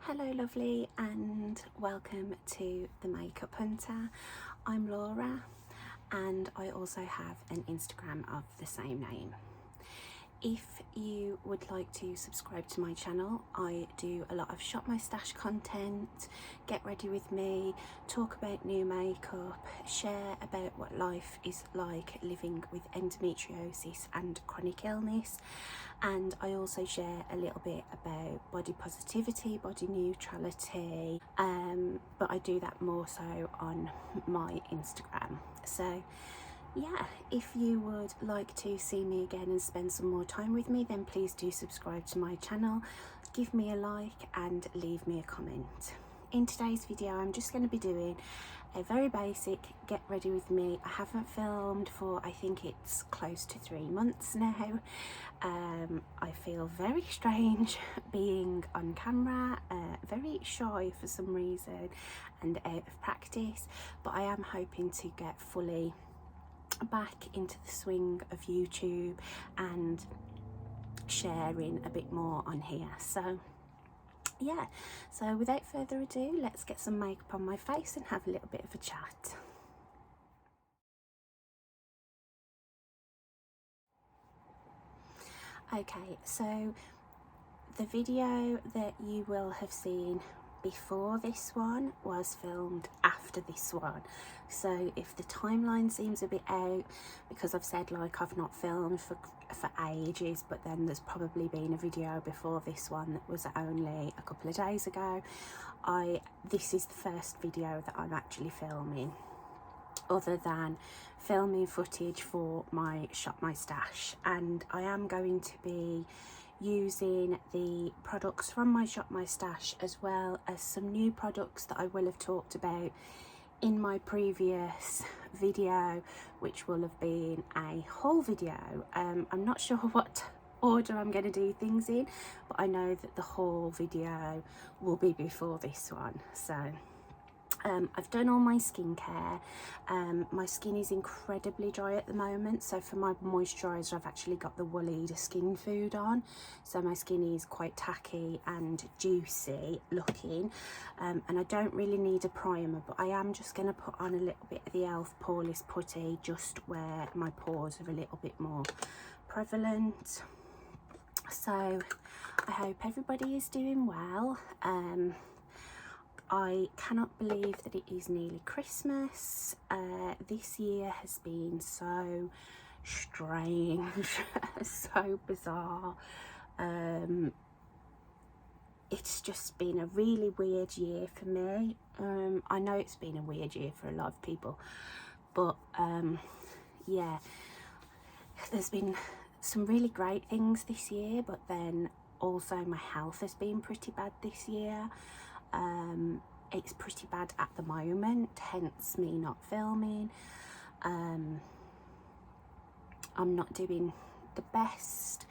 Hello lovely, and welcome to the Makeup Hunter. I'm Laura and I also have an Instagram of the same name. If you would like to subscribe to my channel, I do a lot of shop my stash content, get ready with me, talk about new makeup, share about what life is like living with endometriosis and chronic illness, and I also share a little bit about body positivity, body neutrality, but I do that more so on my Instagram. So yeah, if you would like to see me again and spend some more time with me, then please do subscribe to my channel, give me a like and leave me a comment. In today's video I'm just going to be doing a very basic get ready with me. I haven't filmed for, I think it's close to 3 months now. I feel very strange being on camera, very shy for some reason and out of practice, but I am hoping to get fully back into the swing of YouTube and sharing a bit more on here. So yeah, so without further ado, let's get some makeup on my face and have a little bit of a chat. Okay, so the video that you will have seen before this one was filmed after this one, so if the timeline seems a bit out, because I've said like I've not filmed for ages, but then there's probably been a video before this one that was only a couple of days ago. This is the first video that I'm actually filming, other than filming footage for my shop my stash, and I am going to be using the products from my shop my stash as well as some new products that I will have talked about in my previous video, which will have been a haul video. I'm not sure what order I'm going to do things in, but I know that the haul video will be before this one. So I've done all my skincare. My skin is incredibly dry at the moment, so for my moisturiser I've actually got the Woolida Skin Food on, so my skin is quite tacky and juicy looking, and I don't really need a primer, but I am just going to put on a little bit of the e.l.f. Poreless Putty just where my pores are a little bit more prevalent. So I hope everybody is doing well. I cannot believe that it is nearly Christmas. This year has been so strange, so bizarre. It's just been a really weird year for me. I know it's been a weird year for a lot of people, but yeah, there's been some really great things this year, but then also my health has been pretty bad this year. It's pretty bad at the moment, hence me not filming. I'm not doing the best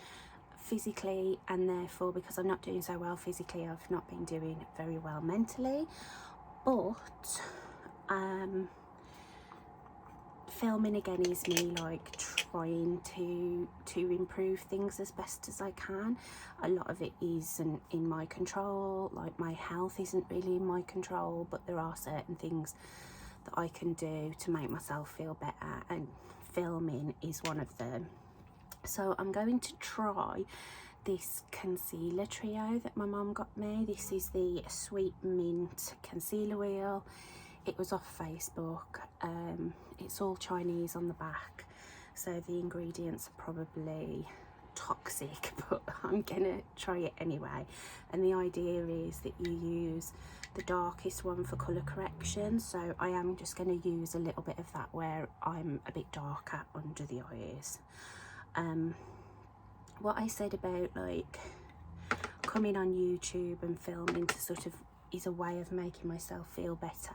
physically, and therefore because I'm not doing so well physically, I've not been doing very well mentally, but filming again is me like trying to improve things as best as I can. A lot of it isn't in my control, like my health isn't really in my control, but there are certain things that I can do to make myself feel better, and filming is one of them. So I'm going to try this concealer trio that my mum got me. This is the Sweet Mint Concealer Wheel. It was off Facebook. It's all Chinese on the back, so the ingredients are probably toxic, but I'm gonna try it anyway. And the idea is that you use the darkest one for colour correction, so I am just going to use a little bit of that where I'm a bit darker under the eyes. What I said about like coming on YouTube and filming to sort of is a way of making myself feel better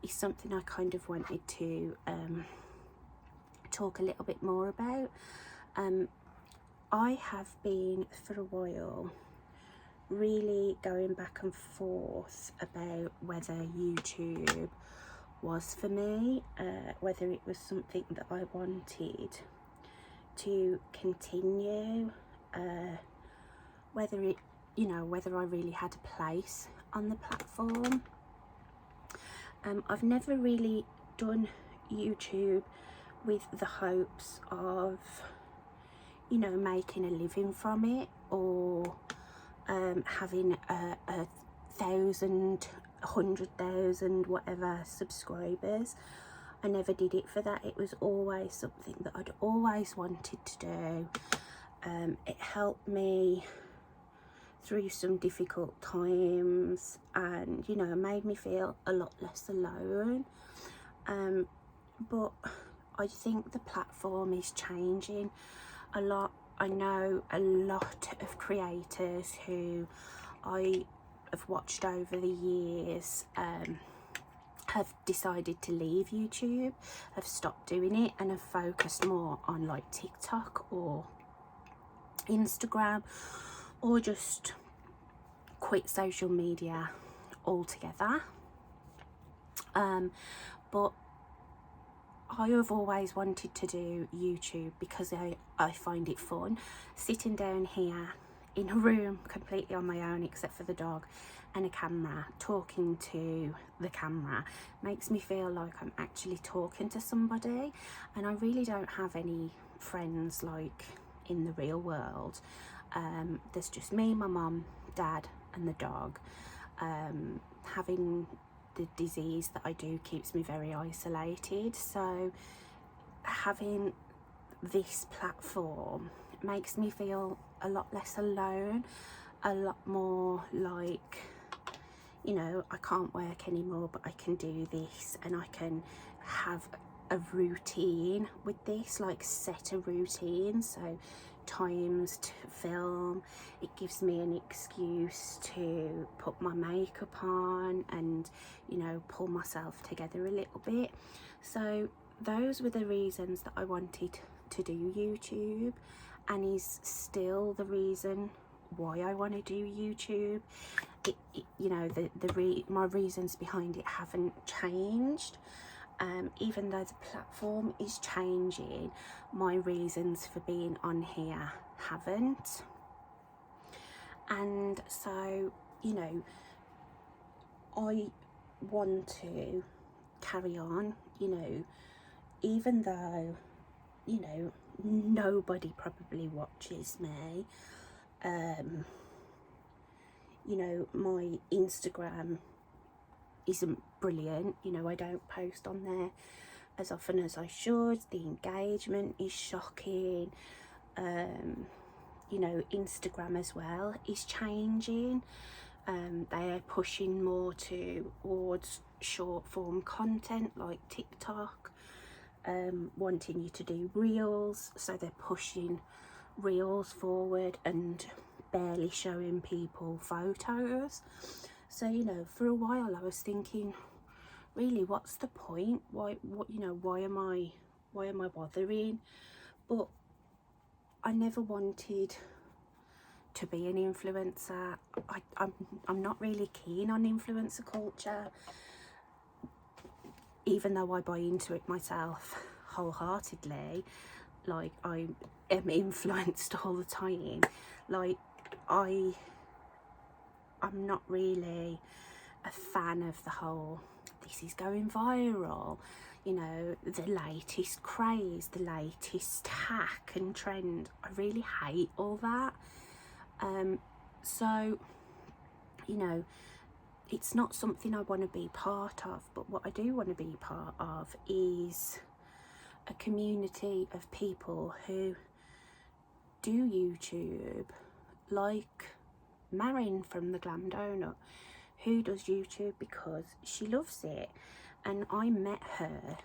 is something I kind of wanted to talk a little bit more about. I have been for a while really going back and forth about whether YouTube was for me, whether it was something that I wanted to continue, whether it you know, whether I really had a place on the platform. I've never really done YouTube with the hopes of, you know, making a living from it, or having a 1,000, 100,000, whatever subscribers. I never did it for that. It was always something that I'd always wanted to do. It helped me through some difficult times, and, you know, made me feel a lot less alone. But I think the platform is changing a lot. I know a lot of creators who I have watched over the years have decided to leave YouTube, have stopped doing it, and have focused more on like TikTok or Instagram, or just quit social media altogether. But I have always wanted to do YouTube because I find it fun. Sitting down here in a room completely on my own except for the dog and a camera, talking to the camera, makes me feel like I'm actually talking to somebody. And I really don't have any friends like in the real world. There's just me, my mum, dad and the dog. Having the disease that I do keeps me very isolated, so having this platform makes me feel a lot less alone, a lot more like, you know, I can't work anymore, but I can do this, and I can have a routine with this, like set a routine. So times to film, it gives me an excuse to put my makeup on and, you know, pull myself together a little bit. So those were the reasons that I wanted to do YouTube, and is still the reason why I want to do YouTube. You know, my reasons behind it haven't changed. Even though the platform is changing, my reasons for being on here haven't. And so, you know, I want to carry on, you know, even though, you know, nobody probably watches me. You know, my Instagram isn't brilliant, you know, I don't post on there as often as I should. The engagement is shocking. You know, Instagram as well is changing. They are pushing more towards short form content like TikTok, wanting you to do reels, so they're pushing reels forward and barely showing people photos. So, you know, for a while I was thinking, really, what's the point? Why am I bothering? But I never wanted to be an influencer. I'm not really keen on influencer culture, even though I buy into it myself wholeheartedly. Like, I am influenced all the time. Like, I'm not really a fan of the whole, this is going viral, you know, the latest craze, the latest hack and trend. I really hate all that. So, you know, it's not something I want to be part of, but what I do want to be part of is a community of people who do YouTube, like Marin from the Glam Donut, who does YouTube because she loves it, and I met her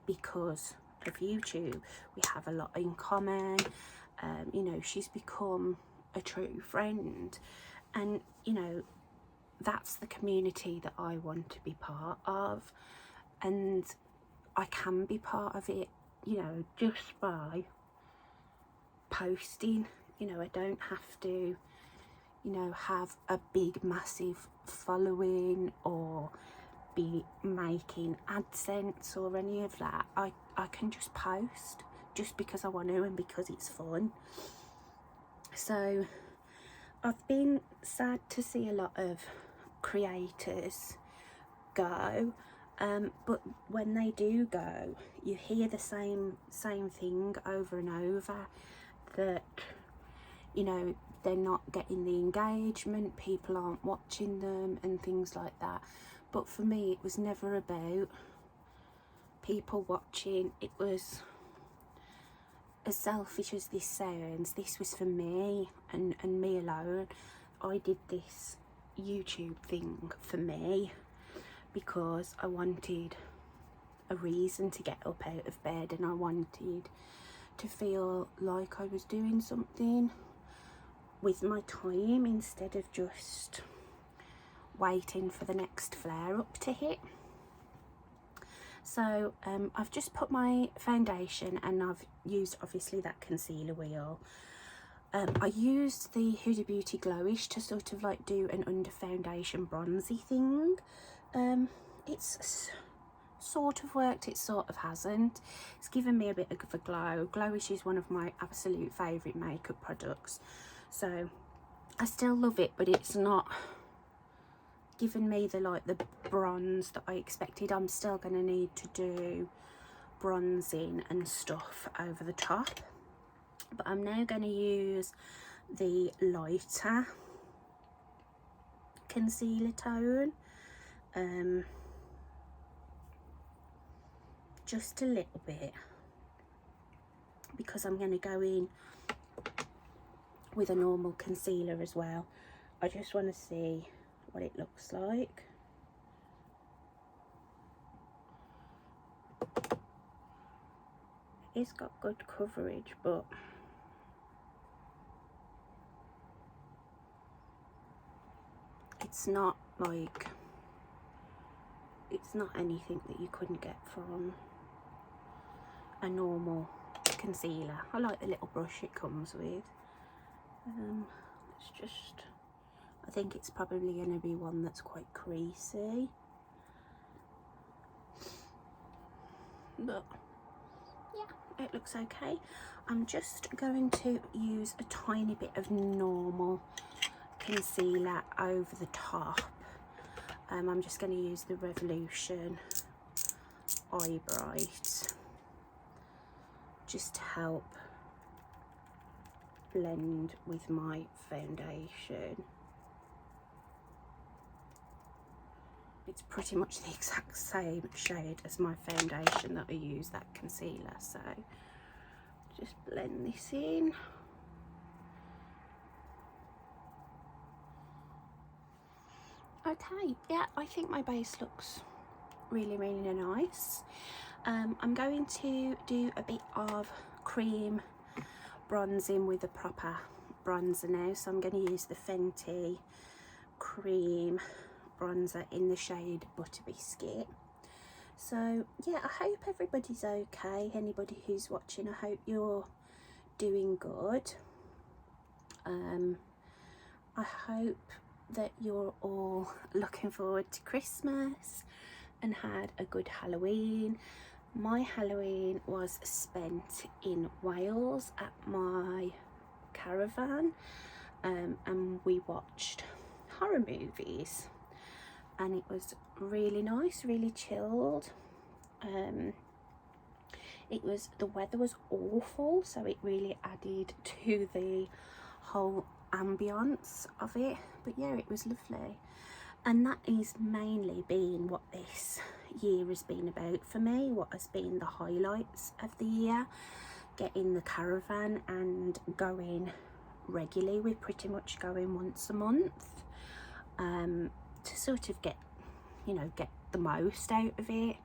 because of YouTube. We have a lot in common. You know, she's become a true friend, and, you know, that's the community that I want to be part of, and I can be part of it, you know, just by posting. You know, I don't have to, you know, have a big massive following or be making AdSense or any of that. I can just post just because I want to and because it's fun. So I've been sad to see a lot of creators go, but when they do go, you hear the same thing over and over, that, you know, they're not getting the engagement, people aren't watching them and things like that. But for me, it was never about people watching. It was, as selfish as this sounds, this was for me and me alone. I did this YouTube thing for me because I wanted a reason to get up out of bed, and I wanted to feel like I was doing something with my time instead of just waiting for the next flare up to hit. So I've just put my foundation, and I've used obviously that concealer wheel. I used the Huda Beauty Glowish to sort of like do an under foundation bronzy thing. It's sort of worked, it sort of hasn't. It's given me a bit of a glow. Glowish is one of my absolute favourite makeup products, so I still love it, but it's not given me the bronze that I expected. I'm still going to need to do bronzing and stuff over the top, but I'm now going to use the lighter concealer tone, just a little bit, because I'm going to go in with a normal concealer as well. I just want to see what it looks like. It's got good coverage, but it's not like, it's not anything that you couldn't get from a normal concealer. I like the little brush it comes with. It's just, I think it's probably going to be one that's quite creasy, but yeah, it looks okay. I'm just going to use a tiny bit of normal concealer over the top. I'm just going to use the Revolution Eye Bright just to help blend with my foundation. It's pretty much the exact same shade as my foundation that I use, that concealer, so just blend this in. Okay, yeah, I think my base looks really nice. I'm going to do a bit of cream bronzing with a proper bronzer now, so I'm going to use the Fenty cream bronzer in the shade Butta Biscuit. So yeah, I hope everybody's okay. Anybody who's watching, I hope you're doing good. I hope that you're all looking forward to Christmas and had a good Halloween. My Halloween was spent in Wales at my caravan, and we watched horror movies, and it was really nice, really chilled. The weather was awful, so it really added to the whole ambience of it, but yeah, it was lovely. And that is mainly been what this year has been about for me, what has been the highlights of the year. Getting the caravan and going regularly. We're pretty much going once a month, to sort of get the most out of it.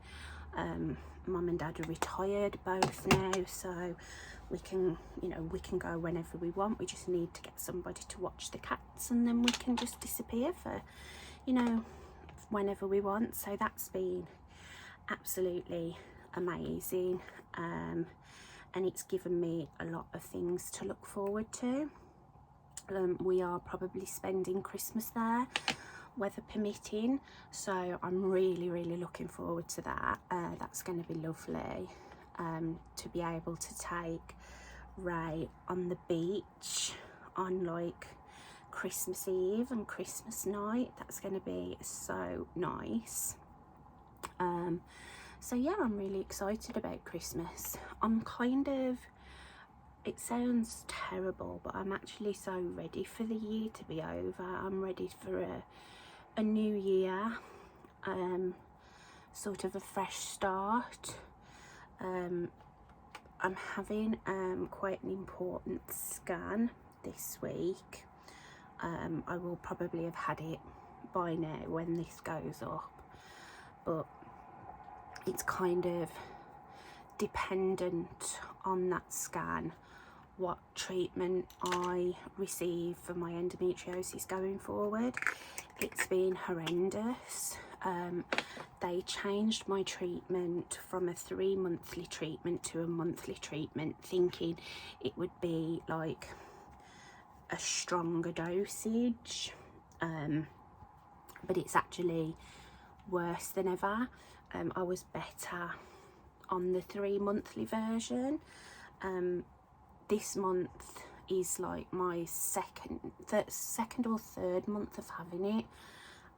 Mum and Dad are retired both now, so we can go whenever we want. We just need to get somebody to watch the cats, and then we can just disappear for whenever we want. So that's been absolutely amazing, and it's given me a lot of things to look forward to. We are probably spending Christmas there, weather permitting, so I'm really looking forward to that. That's going to be lovely, to be able to take Ray on the beach on like Christmas Eve and Christmas night. That's going to be so nice. So yeah, I'm really excited about Christmas. I'm kind of, it sounds terrible, but I'm actually so ready for the year to be over. I'm ready for a new year, sort of a fresh start. I'm having quite an important scan this week. I will probably have had it by now when this goes up, but it's kind of dependent on that scan what treatment I receive for my endometriosis going forward. It's been horrendous. They changed my treatment from a 3-monthly treatment to a monthly treatment, thinking it would be like a stronger dosage, but it's actually worse than ever. I was better on the 3-monthly version. This month is like my second or third month of having it,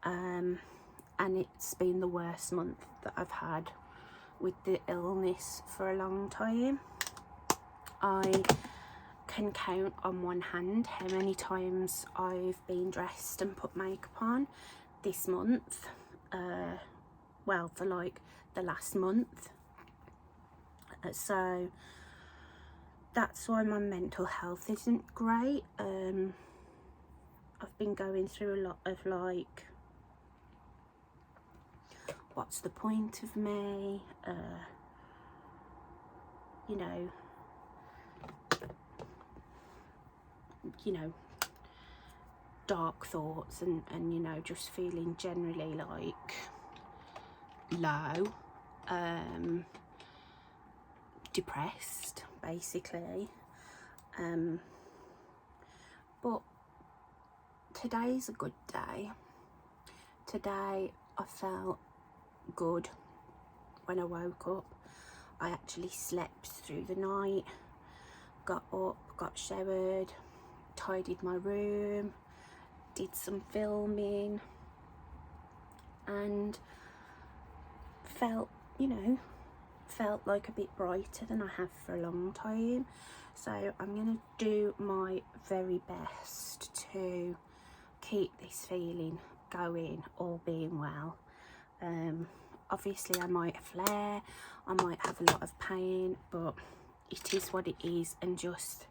and it's been the worst month that I've had with the illness for a long time. I can count on one hand how many times I've been dressed and put makeup on this month. Well, for like the last month. So that's why my mental health isn't great. I've been going through a lot of like, what's the point of me? You know, dark thoughts and you know, just feeling generally like low, depressed basically. But today's a good day. Today I felt good when I woke up. I actually slept through the night, got up, got showered, tidied my room, did some filming, and felt, you know, felt like a bit brighter than I have for a long time. So I'm going to do my very best to keep this feeling going, all being well. Obviously I might flare, I might have a lot of pain, but it is what it is, and just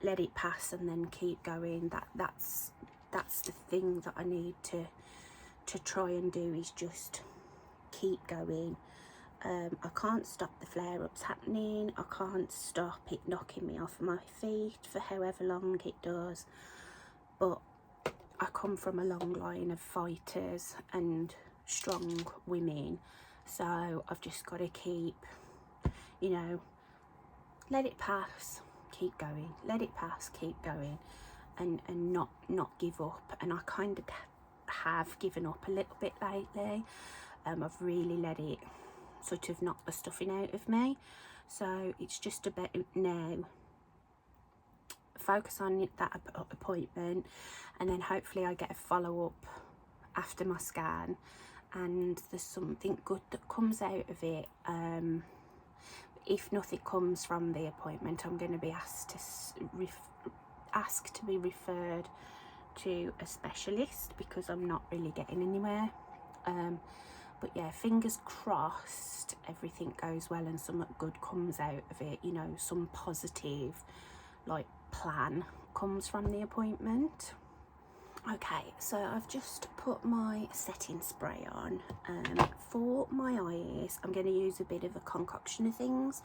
let it pass and then keep going. That's the thing that I need to try and do, is just keep going. I can't stop the flare-ups happening. I can't stop it knocking me off my feet for however long it does. But I come from a long line of fighters and strong women, so I've just got to keep, you know, let it pass, keep going, let it pass, keep going, and not give up. And I kind of have given up a little bit lately. I've really let it sort of knock the stuffing out of me, so it's just about now focus on that appointment, and then hopefully I get a follow-up after my scan and there's something good that comes out of it. If nothing comes from the appointment, I'm going to be asked to be referred to a specialist, because I'm not really getting anywhere. But yeah, fingers crossed everything goes well and something good comes out of it, you know, some positive like plan comes from the appointment. Okay, so I've just put my setting spray on. For my eyes, I'm going to use a bit of a concoction of things.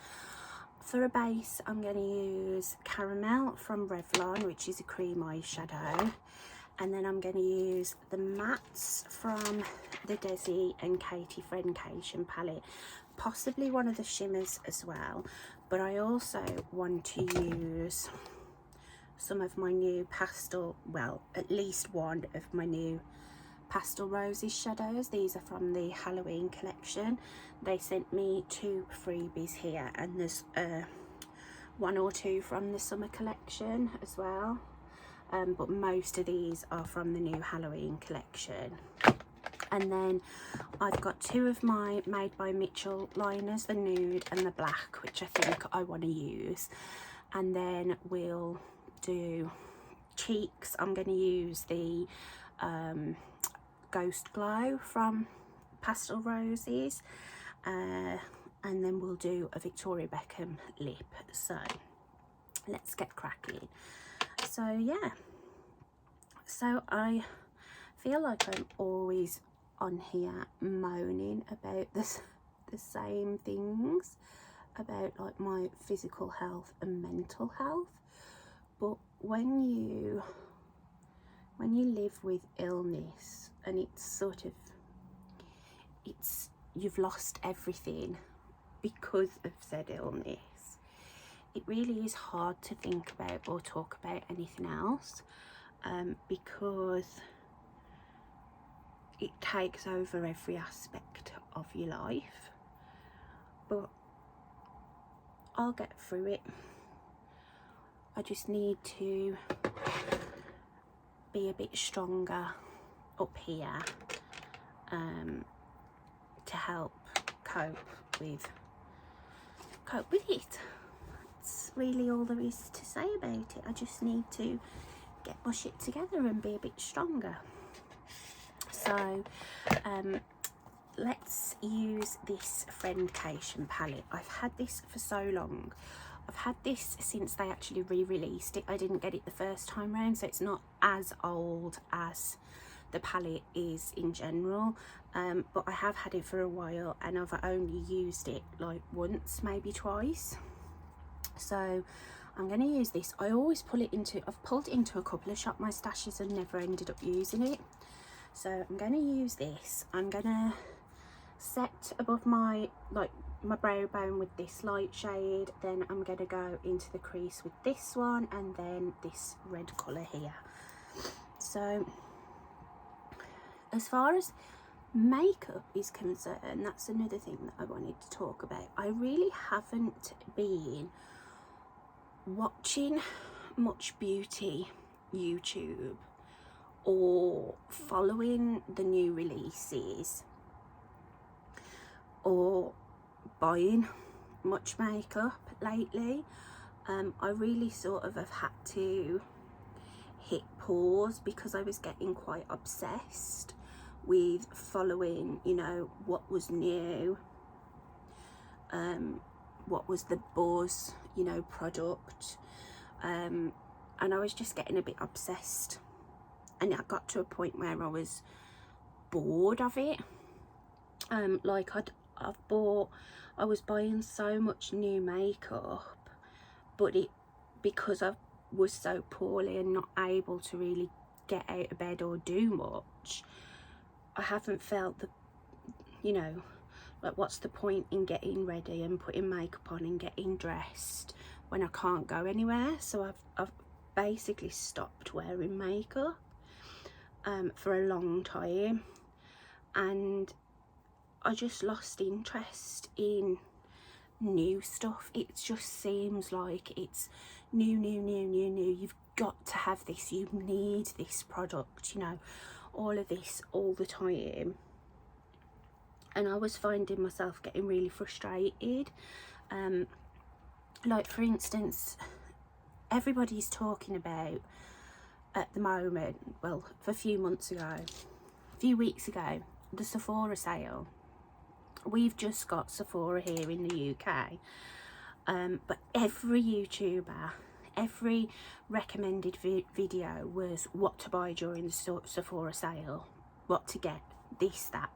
For a base, I'm going to use Caramel from Revlon, which is a cream eyeshadow. And then I'm going to use the mattes from the Desi and Katie Friendcation palette, possibly one of the shimmers as well. But I also want to use some of my new pastel, well, at least one of my new Pastel Roses shadows. These are from the Halloween collection. They sent me 2 freebies here, and there's 1 or 2 from the summer collection as well. but most of these are from the new Halloween collection. And then I've got 2 of my Made by Mitchell liners, the nude and the black, which I think I want to use. And then we'll do cheeks. I'm going to use the Ghost Glow from Pastel Roses, and then we'll do a Victoria Beckham lip. So let's get cracking. So yeah, so I feel like I'm always on here moaning about the same things, about like my physical health and mental health, but when you live with illness and it's sort of, you've lost everything because of said illness, it really is hard to think about or talk about anything else, because it takes over every aspect of your life. But I'll get through it. I just need to be a bit stronger up here, to help cope with it. That's really all there is to say about it. I just need to get my shit together and be a bit stronger. So let's use this Friendcation palette. I've had this for so long. I've had this since they actually re-released it. I didn't get it the first time round, so it's not as old as the palette is in general, but I have had it for a while and I've only used it like once, maybe twice. So I'm going to use this. I always pull it into, I've pulled it into a couple of Shop My Stashes and never ended up using it. So I'm going to use this. I'm going to set above my brow bone with this light shade, then I'm going to go into the crease with this one, and then this red colour here. So as far as makeup is concerned, that's another thing that I wanted to talk about. I really haven't been watching much beauty YouTube or following the new releases or buying much makeup lately. I really sort of have had to hit pause because I was getting quite obsessed with following, you know, what was new, what was the buzz, you know, product, and I was just getting a bit obsessed, and I got to a point where I was bored of it. Like I was buying so much new makeup, but because I was so poorly and not able to really get out of bed or do much, I haven't felt the, you know, like what's the point in getting ready and putting makeup on and getting dressed when I can't go anywhere. So I've basically stopped wearing makeup for a long time, and I just lost interest in new stuff. It just seems like it's new. You've got to have this, you need this product, you know, all of this all the time. And I was finding myself getting really frustrated. Like for instance, everybody's talking about at the moment, well, for a few weeks ago, the Sephora sale. We've just got Sephora here in the UK, but every YouTuber, every recommended video was what to buy during the Sephora sale, what to get, this, that.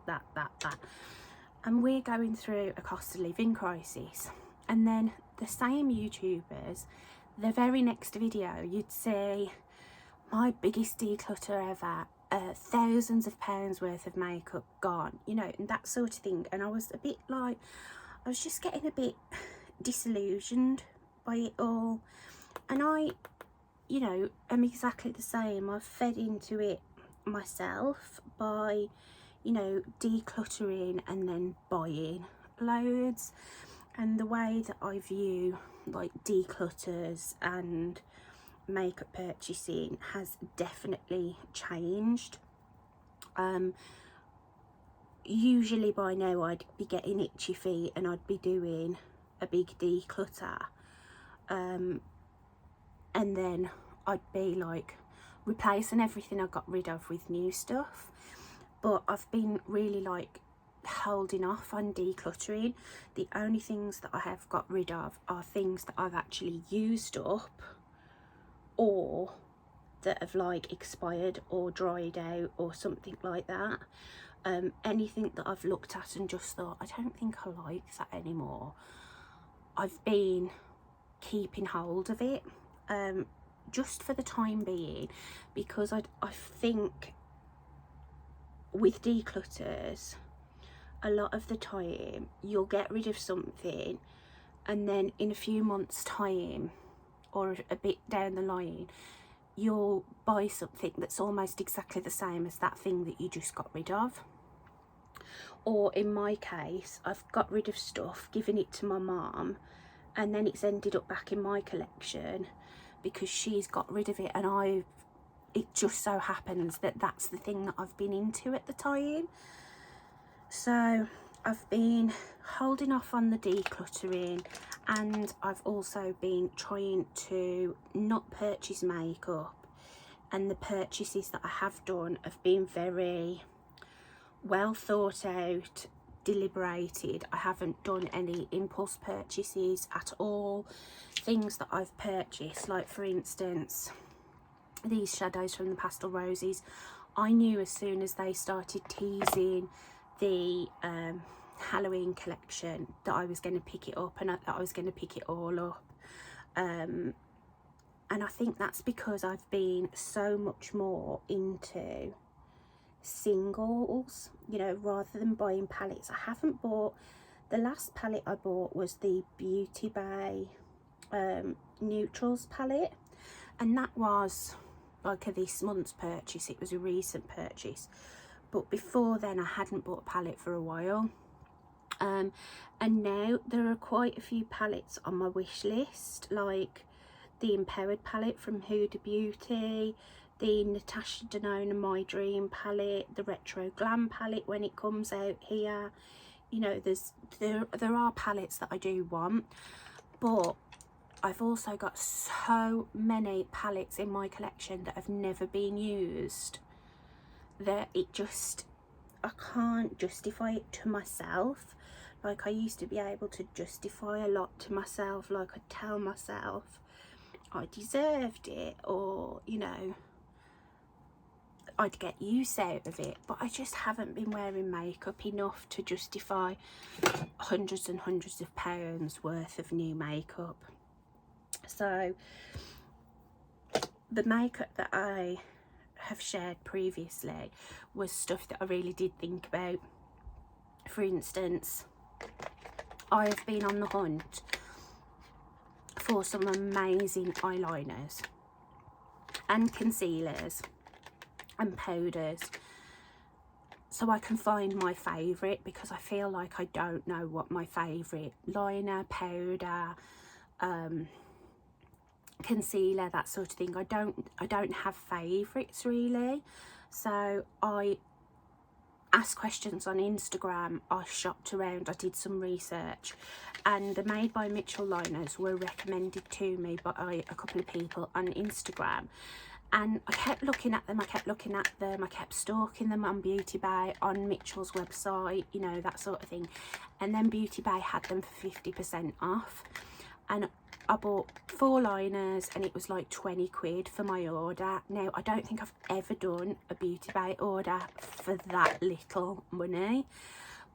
And we're going through a cost of living crisis. And then the same YouTubers, the very next video, you'd say, my biggest declutter ever, thousands of pounds worth of makeup gone, you know, and that sort of thing. And I was a bit like, I was just getting a bit disillusioned by it all. And I, you know, am exactly the same. I've fed into it myself by, you know, decluttering and then buying loads. And the way that I view like declutters and makeup purchasing has definitely changed. Usually by now I'd be getting itchy feet and I'd be doing a big declutter, and then I'd be like replacing everything I got rid of with new stuff. But I've been really like holding off on decluttering. The only things that I have got rid of are things that I've actually used up or that have like expired or dried out or something like that. Anything that I've looked at and just thought, I don't think I like that anymore, I've been keeping hold of it, just for the time being, because I think with declutters, a lot of the time you'll get rid of something and then in a few months time or a bit down the line you'll buy something that's almost exactly the same as that thing that you just got rid of. Or in my case, I've got rid of stuff, given it to my mum, and then it's ended up back in my collection because she's got rid of it, and it just so happens that that's the thing that I've been into at the time. So I've been holding off on the decluttering, and I've also been trying to not purchase makeup, and the purchases that I have done have been very well thought out, deliberated. I haven't done any impulse purchases at all. Things that I've purchased, like for instance these shadows from the Pastel Roses, I knew as soon as they started teasing the Halloween collection that I was going to pick it up, and that I was going to pick it all up. And I think that's because I've been so much more into singles, you know, rather than buying palettes. I haven't bought, the last palette I bought was the Beauty Bay Neutrals palette, and that was like a this month's purchase. It was a recent purchase, but before then I hadn't bought a palette for a while. And now there are quite a few palettes on my wish list, like the Empowered palette from Huda Beauty, the Natasha Denona My Dream palette, the Retro Glam palette when it comes out here. You know, there are palettes that I do want, but I've also got so many palettes in my collection that have never been used that I can't justify it to myself. Like I used to be able to justify a lot to myself, like I'd tell myself I deserved it, or you know, I'd get use out of it. But I just haven't been wearing makeup enough to justify hundreds and hundreds of pounds worth of new makeup. So the makeup that I have shared previously was stuff that I really did think about. For instance, I have been on the hunt for some amazing eyeliners and concealers and powders, so I can find my favourite, because I feel like I don't know what my favourite liner, powder, concealer, that sort of thing. I don't have favourites really. So I asked questions on Instagram, I shopped around, I did some research, and the Made by Mitchell liners were recommended to me by a couple of people on Instagram, and I kept looking at them, I kept stalking them on Beauty Bay, on Mitchell's website, you know, that sort of thing. And then Beauty Bay had them for 50% off, and I bought 4 liners and it was like 20 quid for my order. Now, I don't think I've ever done a Beauty Bay order for that little money,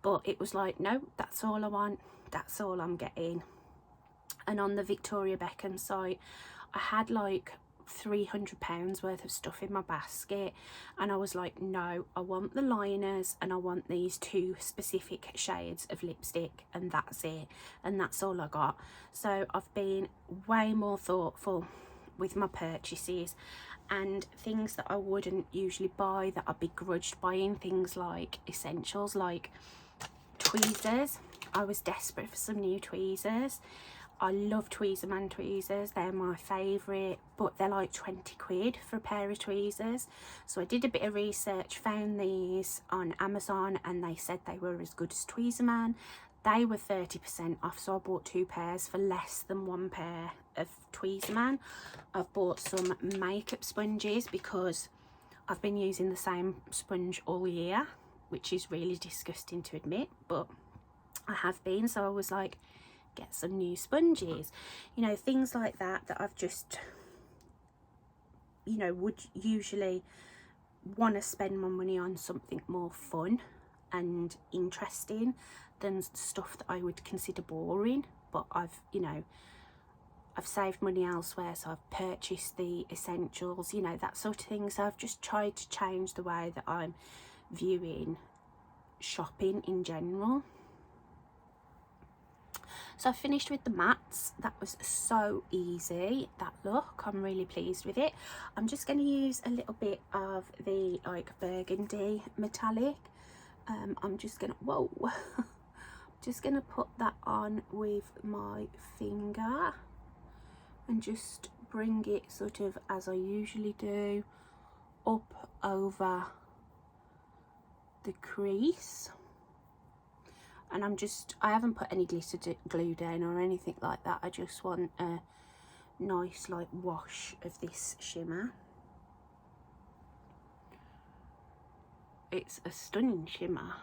but it was like, no, that's all I want, that's all I'm getting. And on the Victoria Beckham site, I had like £300 worth of stuff in my basket, and I was like, no, I want the liners and I want these 2 specific shades of lipstick, and that's it, and that's all I got. So I've been way more thoughtful with my purchases, and things that I wouldn't usually buy, that I begrudged buying, things like essentials like tweezers. I was desperate for some new tweezers. I love Tweezerman tweezers, they're my favourite, but they're like 20 quid for a pair of tweezers. So I did a bit of research, found these on Amazon, and they said they were as good as Tweezerman. They were 30% off, so I bought 2 pairs for less than 1 pair of Tweezerman. I've bought some makeup sponges because I've been using the same sponge all year, which is really disgusting to admit, but I have been. So I was like, get some new sponges, you know, things like that I've just, you know, would usually want to spend my money on something more fun and interesting than stuff that I would consider boring. But I've, you know, I've saved money elsewhere, so I've purchased the essentials, you know, that sort of thing. So I've just tried to change the way that I'm viewing shopping in general. So I finished with the mattes. That was so easy, that look. I'm really pleased with it. I'm just going to use a little bit of the like burgundy metallic. I'm just going to, whoa, just going to put that on with my finger and just bring it sort of, as I usually do, up over the crease. And I haven't put any glitter glue down or anything like that. I just want a nice like wash of this shimmer. It's a stunning shimmer.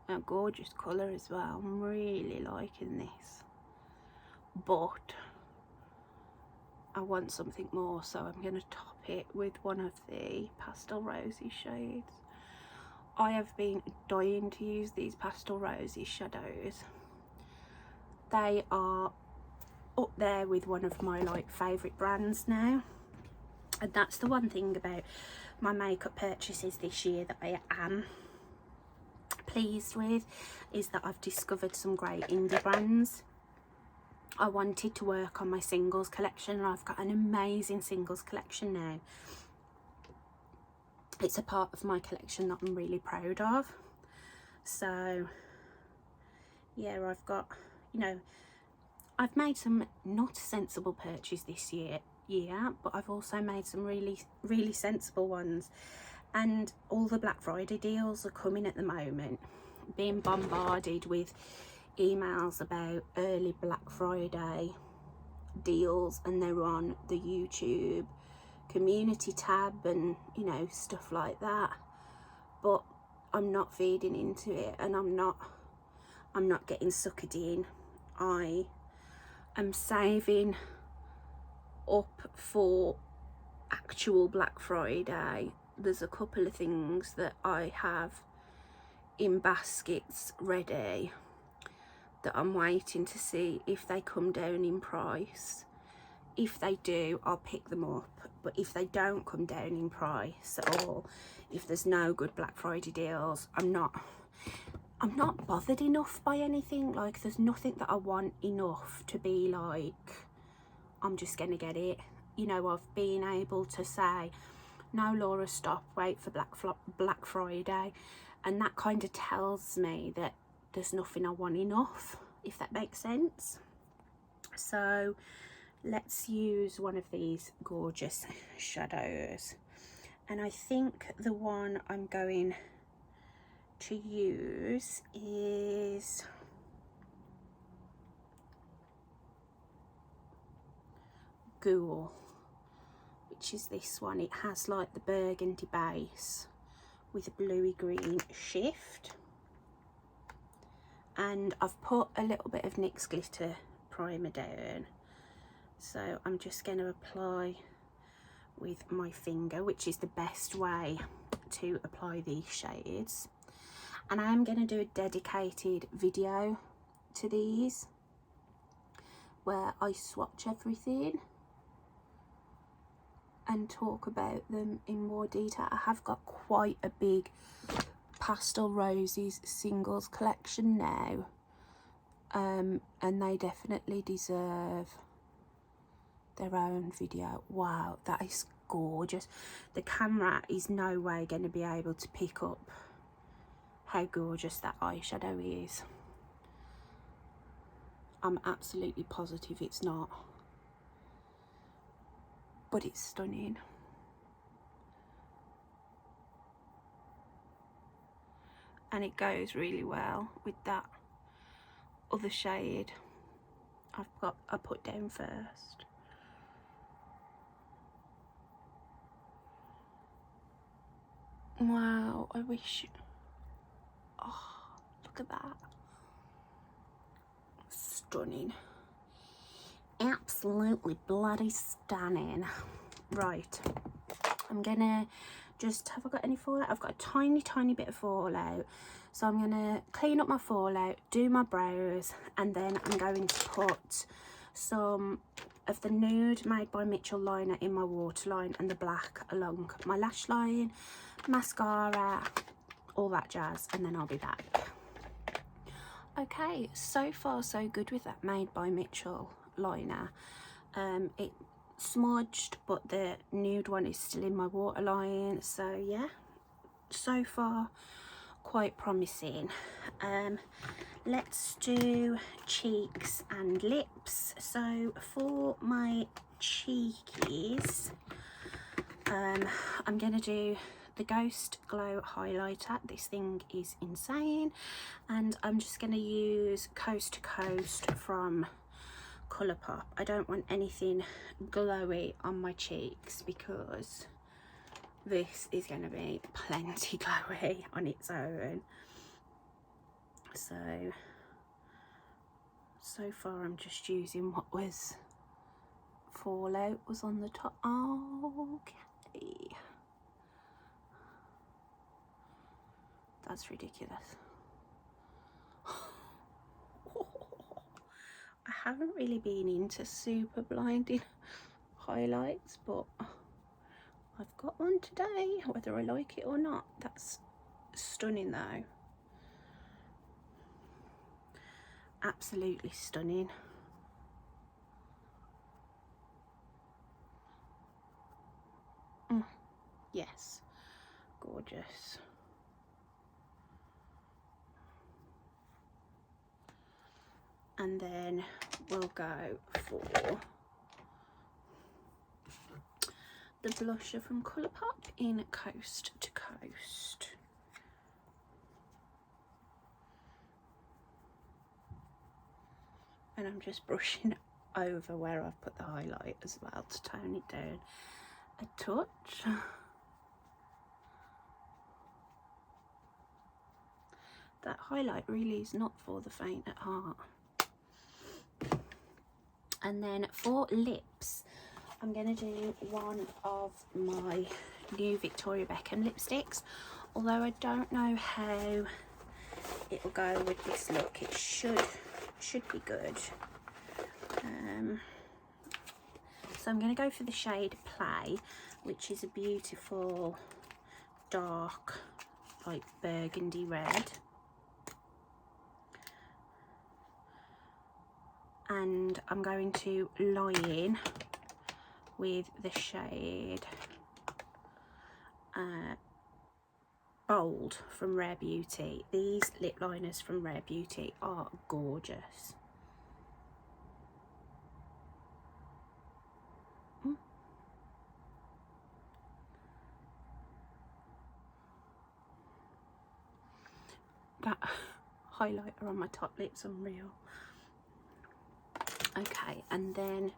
A gorgeous colour as well. I'm really liking this. But I want something more, so I'm going to top it with one of the Pastel Rosy shades. I have been dying to use these Pastel Rosy shadows. They are up there with one of my like favourite brands now. And that's the one thing about my makeup purchases this year that I am pleased with, is that I've discovered some great indie brands. I wanted to work on my singles collection, and I've got an amazing singles collection now. It's a part of my collection that I'm really proud of. So yeah, I've got, you know, I've made some not sensible purchases this year, but I've also made some really sensible ones. And all the Black Friday deals are coming at the moment. Being bombarded with emails about early Black Friday deals, and they're on the YouTube community tab and, you know, stuff like that. But I'm not feeding into it, and I'm not getting suckered in. I am saving up for actual Black Friday. There's a couple of things that I have in baskets ready that I'm waiting to see if they come down in price. If they do, I'll pick them up, but if they don't come down in price, or if there's no good Black Friday deals, I'm not bothered enough by anything. Like, there's nothing that I want enough to be like, I'm just gonna get it. You know, I've been able to say, no, Laura, stop, wait for Black Friday, and that kind of tells me that there's nothing I want enough, if that makes sense. So let's use one of these gorgeous shadows, and I think the one I'm going to use is Ghoul, which is this one. It has like the burgundy base with a bluey green shift, and I've put a little bit of NYX glitter primer down, so I'm just going to apply with my finger, which is the best way to apply these shades. And I am going to do a dedicated video to these where I swatch everything and talk about them in more detail. I have got quite a big Pastel Roses singles collection now, and they definitely deserve their own video. Wow, that is gorgeous. The camera is no way going to be able to pick up how gorgeous that eyeshadow is. I'm absolutely positive it's not, but it's stunning. And it goes really well with that other shade I put down first. Wow, I wish, oh, look at that. Stunning. Absolutely bloody stunning. Right, I'm gonna just, have I got any fallout? I've got a tiny bit of fallout, so I'm gonna clean up my fallout, do my brows, and then I'm going to put some of the Nude Made by Mitchell liner in my waterline and the black along my lash line, mascara, all that jazz, and then I'll be back. Okay, so far so good with that Made by Mitchell liner. It smudged, but the Nude one is still in my waterline, so yeah, so far quite promising. Let's do cheeks and lips. So for my cheekies, I'm gonna do the Ghost Glow highlighter. This thing is insane, and I'm just gonna use Coast to Coast from Colourpop. I don't want anything glowy on my cheeks because this is going to be plenty glowy on its own. So far I'm just using what was fallout was on the top. Okay, that's ridiculous. I haven't really been into super blinding highlights, but I've got one today, whether I like it or not. That's stunning though. Absolutely stunning. Yes, gorgeous. And then we'll go for the blusher from Colourpop in Coast to Coast. And I'm just brushing over where I've put the highlight as well to tone it down a touch. That highlight really is not for the faint at heart. And then for lips, I'm going to do one of my new Victoria Beckham lipsticks, although I don't know how it will go with this look. It should be good. So I'm going to go for the shade Play, which is a beautiful dark, like burgundy red. And I'm going to line with the shade Bold from Rare Beauty. These lip liners from Rare Beauty are gorgeous. That highlighter on my top lip's unreal. Okay, and then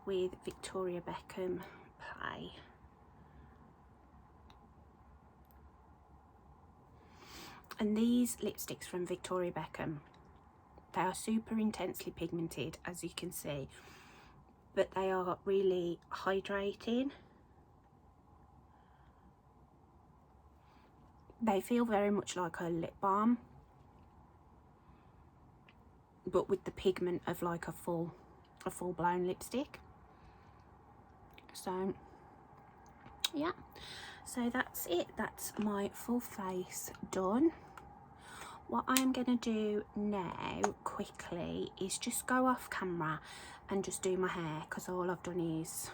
with Victoria Beckham Play. And these lipsticks from Victoria Beckham, they are super intensely pigmented, as you can see, but they are really hydrating. They feel very much like a lip balm, but with the pigment of like a full blown lipstick. So yeah, so that's it. That's my full face done. What I'm gonna do now quickly is just go off camera and just do my hair, because all I've done is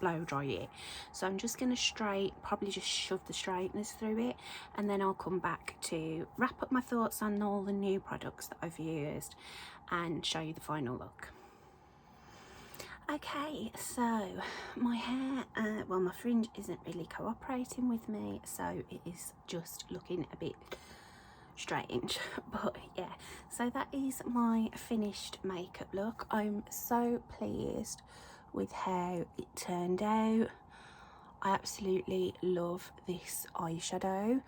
blow dry it. So I'm just going to probably just shove the straighteners through it, and then I'll come back to wrap up my thoughts on all the new products that I've used and show you the final look. Okay, so my hair, well, my fringe isn't really cooperating with me, so it is just looking a bit strange, but yeah, so that is my finished makeup look. I'm so pleased with how it turned out. I absolutely love this eyeshadow.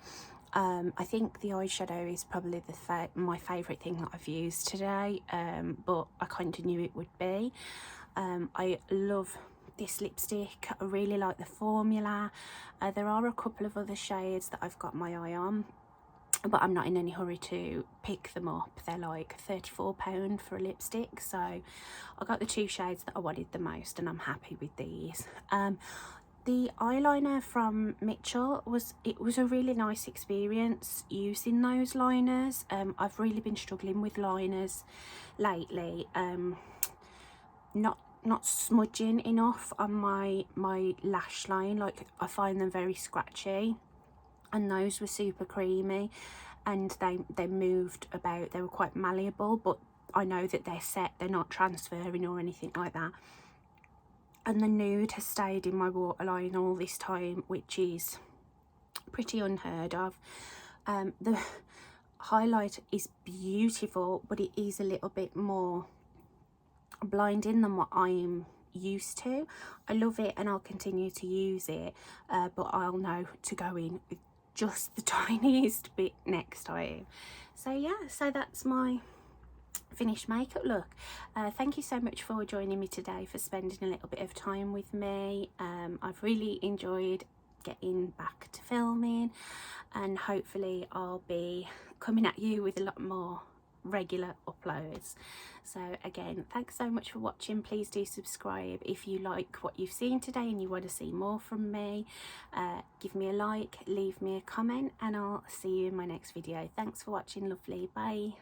I think the eyeshadow is probably my favourite thing that I've used today, but I kind of knew it would be. I love this lipstick. I really like the formula. There are a couple of other shades that I've got my eye on, but I'm not in any hurry to pick them up. They're like £34 for a lipstick, so I got the 2 shades that I wanted the most, and I'm happy with these. The eyeliner from Mitchell was a really nice experience using those liners. I've really been struggling with liners lately, not smudging enough on my lash line. Like, I find them very scratchy, and those were super creamy, and they moved about. They were quite malleable, but I know that they're set, they're not transferring or anything like that. And the Nude has stayed in my waterline all this time, which is pretty unheard of. The highlight is beautiful, but it is a little bit more blinding than what I'm used to. I love it and I'll continue to use it, but I'll know to go in with just the tiniest bit next time. So yeah, so that's my finished makeup look. Thank you so much for joining me today, for spending a little bit of time with me. I've really enjoyed getting back to filming, and hopefully I'll be coming at you with a lot more regular uploads. So again, thanks so much for watching. Please do subscribe if you like what you've seen today and you want to see more from me. Give me a like, leave me a comment, and I'll see you in my next video. Thanks for watching, lovely. Bye.